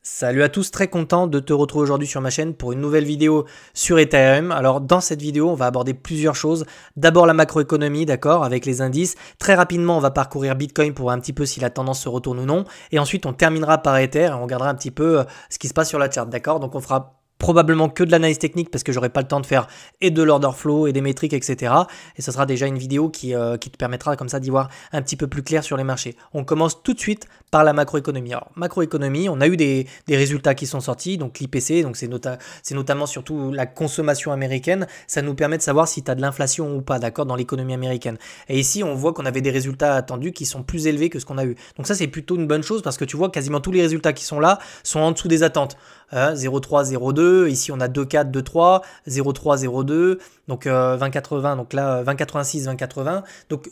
Salut à tous, très content de te retrouver aujourd'hui sur ma chaîne pour une nouvelle vidéo sur Ethereum. Alors dans cette vidéo, on va aborder plusieurs choses. D'abord la macroéconomie, d'accord, avec les indices. Très rapidement, on va parcourir Bitcoin pour voir un petit peu si la tendance se retourne ou non. Et ensuite, on terminera par Ether et on regardera un petit peu ce qui se passe sur la chart, d'accord. Donc on fera probablement que de l'analyse technique parce que j'aurai pas le temps de faire et de l'order flow et des métriques, etc. Et ce sera déjà une vidéo qui te permettra comme ça d'y voir un petit peu plus clair sur les marchés. On commence tout de suite par la macroéconomie. Alors, macroéconomie, on a eu des résultats qui sont sortis, donc l'IPC, donc c'est notamment surtout la consommation américaine. Ça nous permet de savoir si tu as de l'inflation ou pas, d'accord, dans l'économie américaine. Et ici, on voit qu'on avait des résultats attendus qui sont plus élevés que ce qu'on a eu. Donc ça, c'est plutôt une bonne chose parce que tu vois quasiment tous les résultats qui sont là sont en dessous des attentes. 0,3, 0,2, ici on a 2,4, 2,3, 0,3, 0,2, donc 20,80, donc là 20,86, 20,80. Donc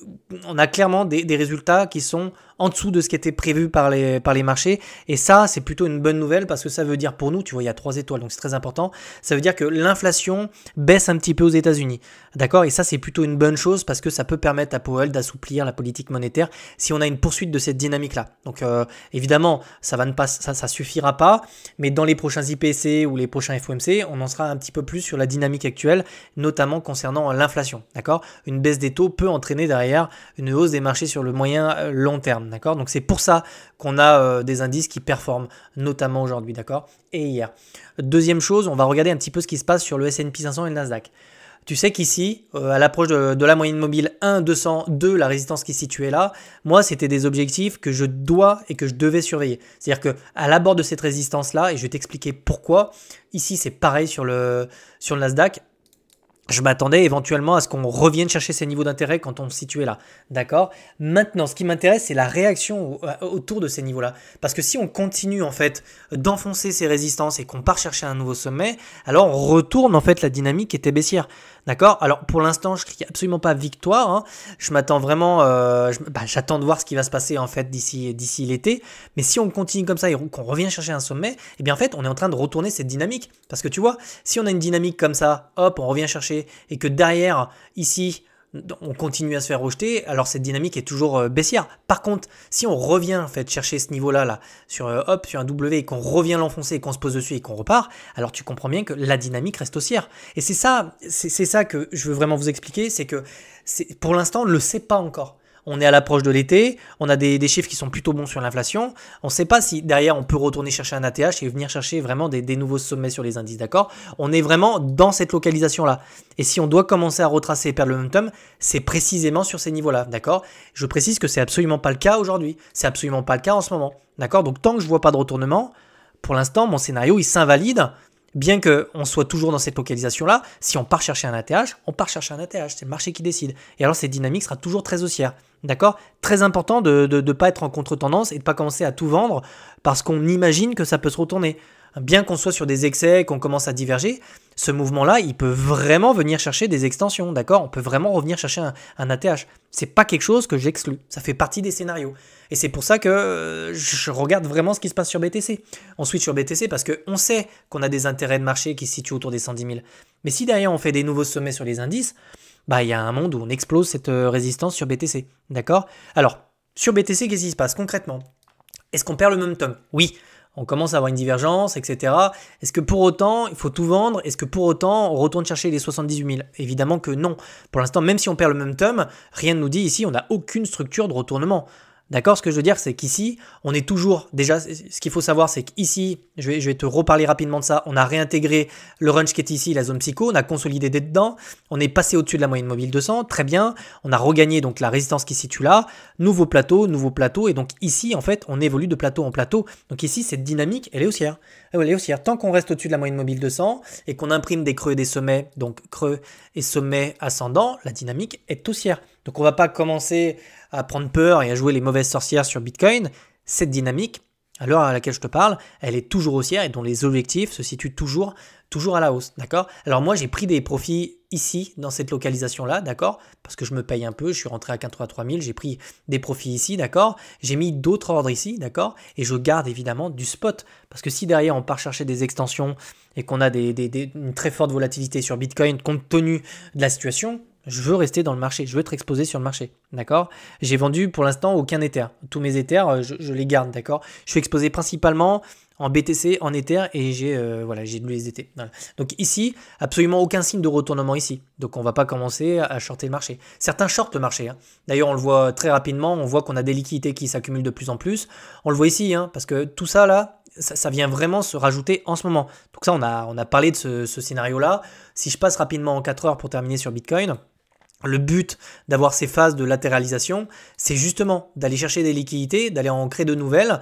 on a clairement des résultats qui sont en dessous de ce qui était prévu par les marchés. Et ça, c'est plutôt une bonne nouvelle parce que ça veut dire pour nous, tu vois, il y a 3 étoiles, donc c'est très important. Ça veut dire que l'inflation baisse un petit peu aux États-Unis. D'accord? Et ça, c'est plutôt une bonne chose parce que ça peut permettre à Powell d'assouplir la politique monétaire si on a une poursuite de cette dynamique-là. Donc évidemment, ça suffira pas, mais dans les prochains IPC ou les prochains FOMC, on en sera un petit peu plus sur la dynamique actuelle, notamment concernant l'inflation. D'accord? Une baisse des taux peut entraîner derrière une hausse des marchés sur le moyen long terme. D'accord? Donc c'est pour ça qu'on a des indices qui performent, notamment aujourd'hui, d'accord? Et hier. Deuxième chose, on va regarder un petit peu ce qui se passe sur le S&P 500 et le Nasdaq. Tu sais qu'ici, à l'approche de la moyenne mobile 1, 200, 2, la résistance qui est située là, moi, c'était des objectifs que je dois et que je devais surveiller. C'est-à-dire qu'à l'abord de cette résistance-là, et je vais t'expliquer pourquoi, ici, c'est pareil sur le Nasdaq. Je m'attendais éventuellement à ce qu'on revienne chercher ces niveaux d'intérêt quand on se situait là. D'accord? Maintenant, ce qui m'intéresse, c'est la réaction autour de ces niveaux-là. Parce que si on continue en fait d'enfoncer ces résistances et qu'on part chercher un nouveau sommet, alors on retourne en fait la dynamique qui était baissière. D'accord? Alors pour l'instant, je ne crie absolument pas victoire. Hein. Je m'attends vraiment, j'attends de voir ce qui va se passer en fait d'ici l'été. Mais si on continue comme ça et qu'on revient chercher un sommet, eh bien en fait, on est en train de retourner cette dynamique. Parce que tu vois, si on a une dynamique comme ça, hop, on revient chercher et que derrière, ici, on continue à se faire rejeter, alors cette dynamique est toujours baissière. Par contre, si on revient en fait chercher ce niveau-là là, sur un W et qu'on revient l'enfoncer et qu'on se pose dessus et qu'on repart, alors tu comprends bien que la dynamique reste haussière. Et c'est ça que je veux vraiment vous expliquer, c'est que pour l'instant, on ne le sait pas encore. On est à l'approche de l'été, on a des chiffres qui sont plutôt bons sur l'inflation. On ne sait pas si derrière on peut retourner chercher un ATH et venir chercher vraiment des nouveaux sommets sur les indices, d'accord? On est vraiment dans cette localisation-là. Et si on doit commencer à retracer et perdre le momentum, c'est précisément sur ces niveaux-là, d'accord? Je précise que c'est absolument pas le cas aujourd'hui. C'est absolument pas le cas en ce moment, d'accord? Donc tant que je vois pas de retournement, pour l'instant, mon scénario, il s'invalide. Bien qu'on soit toujours dans cette localisation-là, si on part chercher un ATH, on part chercher un ATH. C'est le marché qui décide. Et alors, cette dynamique sera toujours très haussière. D'accord? Très important de ne pas être en contre-tendance et de ne pas commencer à tout vendre parce qu'on imagine que ça peut se retourner. Bien qu'on soit sur des excès, qu'on commence à diverger, ce mouvement-là, il peut vraiment venir chercher des extensions, d'accord? On peut vraiment revenir chercher un ATH. C'est pas quelque chose que j'exclus. Ça fait partie des scénarios. Et c'est pour ça que je regarde vraiment ce qui se passe sur BTC. On switch sur BTC parce qu'on sait qu'on a des intérêts de marché qui se situent autour des 110 000. Mais si derrière on fait des nouveaux sommets sur les indices, il y a un monde où on explose cette résistance sur BTC, d'accord? Alors, sur BTC, qu'est-ce qui se passe concrètement? Est-ce qu'on perd le momentum? Oui. On commence à avoir une divergence, etc. Est-ce que pour autant, il faut tout vendre? Est-ce que pour autant, on retourne chercher les 78 000? Évidemment que non. Pour l'instant, même si on perd le momentum, rien ne nous dit ici, on n'a aucune structure de retournement. D'accord? Ce que je veux dire, c'est qu'ici, on est toujours, déjà, ce qu'il faut savoir, c'est qu'ici, je vais te reparler rapidement de ça, on a réintégré le range qui est ici, la zone psycho, on a consolidé dedans, on est passé au-dessus de la moyenne mobile 200, très bien, on a regagné donc la résistance qui se situe là, nouveau plateau, et donc ici, en fait, on évolue de plateau en plateau. Donc ici, cette dynamique, elle est haussière. Elle est haussière. Tant qu'on reste au-dessus de la moyenne mobile 200 et qu'on imprime des creux et des sommets, donc creux et sommets ascendants, la dynamique est haussière. Donc on ne va pas commencer à prendre peur et à jouer les mauvaises sorcières sur Bitcoin. Cette dynamique, à l'heure à laquelle je te parle, elle est toujours haussière et dont les objectifs se situent toujours à la hausse, d'accord? Alors moi, j'ai pris des profits ici, dans cette localisation-là, d'accord? Parce que je me paye un peu, je suis rentré à 83 000, j'ai pris des profits ici, d'accord? J'ai mis d'autres ordres ici, d'accord? Et je garde évidemment du spot. Parce que si derrière, on part chercher des extensions et qu'on a une très forte volatilité sur Bitcoin compte tenu de la situation, Je veux rester dans le marché, je veux être exposé sur le marché, d'accord? J'ai vendu pour l'instant aucun Ether. Tous mes Ethers, je les garde, d'accord? Je suis exposé principalement en BTC, en Ether et j'ai de l'USDT. Voilà. Donc ici, absolument aucun signe de retournement ici. Donc on ne va pas commencer à shorter le marché. Certains shortent le marché, hein. D'ailleurs, on le voit très rapidement, on voit qu'on a des liquidités qui s'accumulent de plus en plus. On le voit ici, hein, parce que tout ça là, ça vient vraiment se rajouter en ce moment. Donc ça, on a parlé de ce scénario-là. Si je passe rapidement en 4 heures pour terminer sur Bitcoin, le but d'avoir ces phases de latéralisation, c'est justement d'aller chercher des liquidités, d'aller en créer de nouvelles,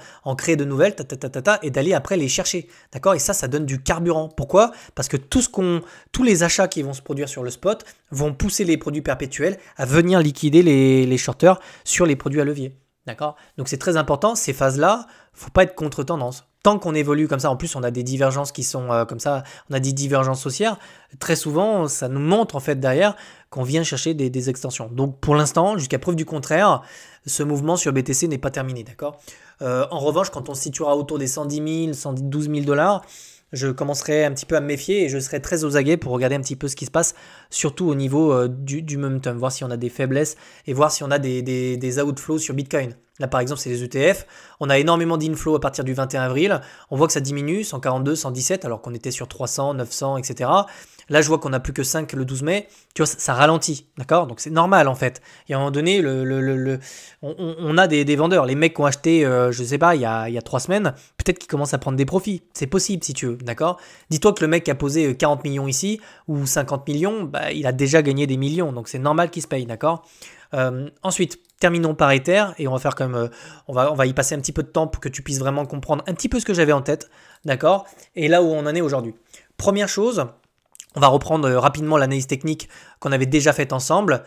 et d'aller après les chercher. D'accord? Et ça donne du carburant. Pourquoi? Parce que tous les achats qui vont se produire sur le spot vont pousser les produits perpétuels à venir liquider les shorters sur les produits à levier. D'accord? Donc c'est très important, ces phases-là, faut pas être contre-tendance. Tant qu'on évolue comme ça, en plus on a des divergences qui sont comme ça, on a des divergences haussières, très souvent ça nous montre en fait derrière qu'on vient chercher des extensions. Donc pour l'instant, jusqu'à preuve du contraire, ce mouvement sur BTC n'est pas terminé, d'accord? En revanche, quand on se situera autour des 110 000, 112 000 $, je commencerai un petit peu à me méfier et je serai très aux aguets pour regarder un petit peu ce qui se passe, surtout au niveau du momentum, voir si on a des faiblesses et voir si on a des outflows sur Bitcoin. Là, par exemple, c'est les ETF. On a énormément d'inflows à partir du 21 avril. On voit que ça diminue, 142, 117, alors qu'on était sur 300, 900, etc. Là, je vois qu'on n'a plus que 5 le 12 mai. Tu vois, ça ralentit, d'accord? Donc, c'est normal, en fait. Et à un moment donné, on a des vendeurs. Les mecs qui ont acheté, je ne sais pas, il y a 3 semaines, peut-être qu'ils commencent à prendre des profits. C'est possible, si tu veux, d'accord? Dis-toi que le mec qui a posé 40 millions ici, ou 50 millions, bah, il a déjà gagné des millions. Donc, c'est normal qu'il se paye, d'accord? Ensuite, terminons par Ether et on va faire comme on va y passer un petit peu de temps pour que tu puisses vraiment comprendre un petit peu ce que j'avais en tête, d'accord? Et là où on en est aujourd'hui. Première chose, on va reprendre rapidement l'analyse technique qu'on avait déjà faite ensemble.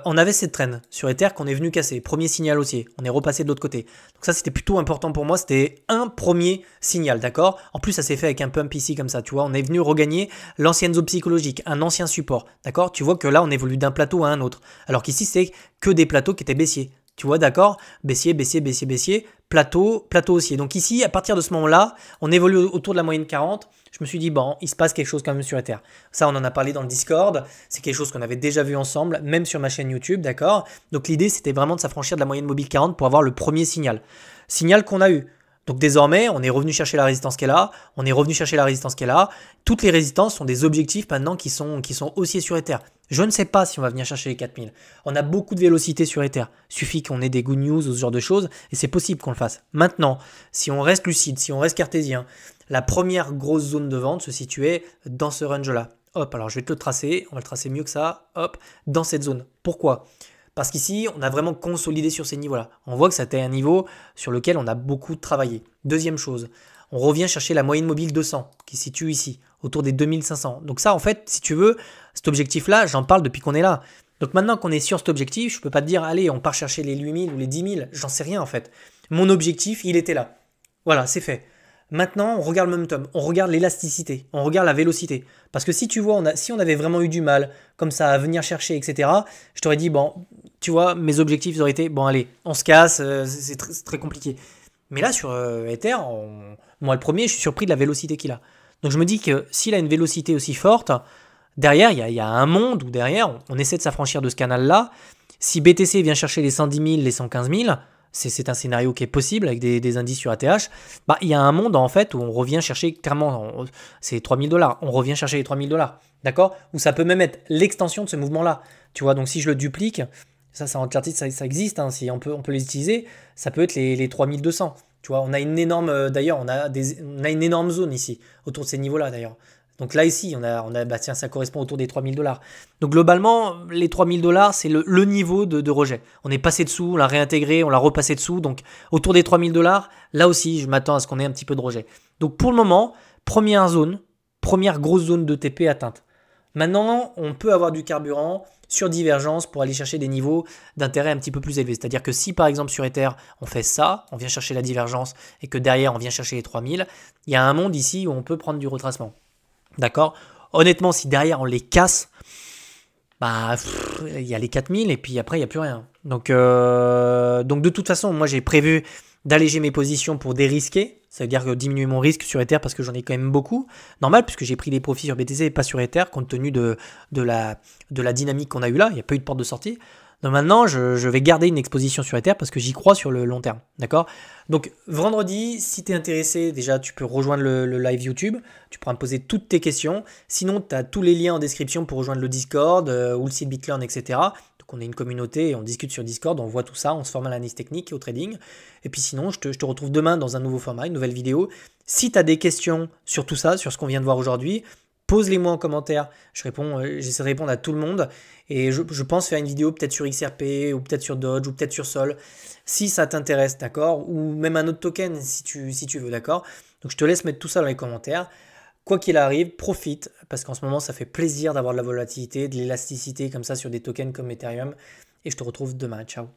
On avait cette traîne sur Ether qu'on est venu casser. Premier signal haussier. On est repassé de l'autre côté. Donc ça, c'était plutôt important pour moi. C'était un premier signal, d'accord? En plus, ça s'est fait avec un pump ici comme ça, tu vois. On est venu regagner l'ancienne zone psychologique, un ancien support, d'accord? Tu vois que là, on évolue d'un plateau à un autre. Alors qu'ici, c'est que des plateaux qui étaient baissiers. Tu vois, d'accord? Baissier, baissier, baissier, baissier, plateau, plateau haussier. Donc ici, à partir de ce moment-là, on évolue autour de la moyenne 40. Je me suis dit, bon, il se passe quelque chose quand même sur Ether. Ça, on en a parlé dans le Discord. C'est quelque chose qu'on avait déjà vu ensemble, même sur ma chaîne YouTube, d'accord? Donc l'idée, c'était vraiment de s'affranchir de la moyenne mobile 40 pour avoir le premier signal. Signal qu'on a eu. Donc désormais, on est revenu chercher la résistance qu'elle a, on est revenu chercher la résistance qu'elle a. Toutes les résistances sont des objectifs maintenant qui sont haussiers sur Ether. Je ne sais pas si on va venir chercher les 4000. On a beaucoup de vélocité sur Ether. Il suffit qu'on ait des good news ou ce genre de choses et c'est possible qu'on le fasse. Maintenant, si on reste lucide, si on reste cartésien, la première grosse zone de vente se situait dans ce range-là. Hop, alors je vais te le tracer, on va le tracer mieux que ça, hop, dans cette zone. Pourquoi ? Parce qu'ici, on a vraiment consolidé sur ces niveaux-là. On voit que c'était un niveau sur lequel on a beaucoup travaillé. Deuxième chose, on revient chercher la moyenne mobile 200 qui se situe ici, autour des 2500. Donc ça, en fait, si tu veux, cet objectif-là, j'en parle depuis qu'on est là. Donc maintenant qu'on est sur cet objectif, je ne peux pas te dire, allez, on part chercher les 8000 ou les 10 000. J'en sais rien en fait. Mon objectif, il était là. Voilà, c'est fait. Maintenant, on regarde le momentum, on regarde l'élasticité, on regarde la vélocité. Parce que si tu vois, si on avait vraiment eu du mal, comme ça, à venir chercher, etc., je t'aurais dit, bon, tu vois, mes objectifs auraient été, bon, allez, on se casse, c'est très compliqué. Mais là, sur Ether, moi, le premier, je suis surpris de la vélocité qu'il a. Donc, je me dis que s'il a une vélocité aussi forte, derrière, il y a un monde où derrière, on essaie de s'affranchir de ce canal-là. Si BTC vient chercher les 110 000, les 115 000, c'est un scénario qui est possible avec des indices sur ATH. Bah, il y a un monde en fait où on revient chercher clairement, c'est 3000 $. On revient chercher les 3000 $. D'accord? Ou ça peut même être l'extension de ce mouvement-là. Tu vois, donc si je le duplique, ça en chartiste, ça existe, hein, si on peut les utiliser, ça peut être les 3200. Tu vois, on a une énorme, d'ailleurs, on a une énorme zone ici, autour de ces niveaux-là d'ailleurs. Donc là, ici, bah tiens, ça correspond autour des 3000 $. Donc globalement, les 3000 $, c'est le niveau de rejet. On est passé dessous, on l'a réintégré, on l'a repassé dessous. Donc autour des 3000 $, là aussi, je m'attends à ce qu'on ait un petit peu de rejet. Donc pour le moment, première grosse zone de TP atteinte. Maintenant, on peut avoir du carburant sur divergence pour aller chercher des niveaux d'intérêt un petit peu plus élevés. C'est-à-dire que si par exemple sur Ether, on fait ça, on vient chercher la divergence et que derrière, on vient chercher les 3000, il y a un monde ici où on peut prendre du retracement. D'accord? Honnêtement, si derrière on les casse, bah il y a les 4000 et puis après il n'y a plus rien. Donc de toute façon, moi j'ai prévu d'alléger mes positions pour dérisquer, ça veut dire diminuer mon risque sur Ether parce que j'en ai quand même beaucoup. Normal, puisque j'ai pris des profits sur BTC et pas sur Ether, compte tenu de la dynamique qu'on a eu là, il n'y a pas eu de porte de sortie. Donc maintenant, je vais garder une exposition sur Ether parce que j'y crois sur le long terme. D'accord? Donc vendredi, si tu es intéressé, déjà tu peux rejoindre le live YouTube. Tu pourras me poser toutes tes questions. Sinon, tu as tous les liens en description pour rejoindre le Discord ou le site BitLearn, etc. Donc on est une communauté et on discute sur Discord, on voit tout ça, on se forme à l'analyse technique et au trading. Et puis sinon, je te retrouve demain dans un nouveau format, une nouvelle vidéo. Si tu as des questions sur tout ça, sur ce qu'on vient de voir aujourd'hui, pose-les-moi en commentaire, j'essaie de répondre à tout le monde et je pense faire une vidéo peut-être sur XRP ou peut-être sur Dodge ou peut-être sur Sol si ça t'intéresse, d'accord, ou même un autre token si tu veux, d'accord. Donc je te laisse mettre tout ça dans les commentaires. Quoi qu'il arrive, profite parce qu'en ce moment ça fait plaisir d'avoir de la volatilité, de l'élasticité comme ça sur des tokens comme Ethereum et je te retrouve demain, ciao.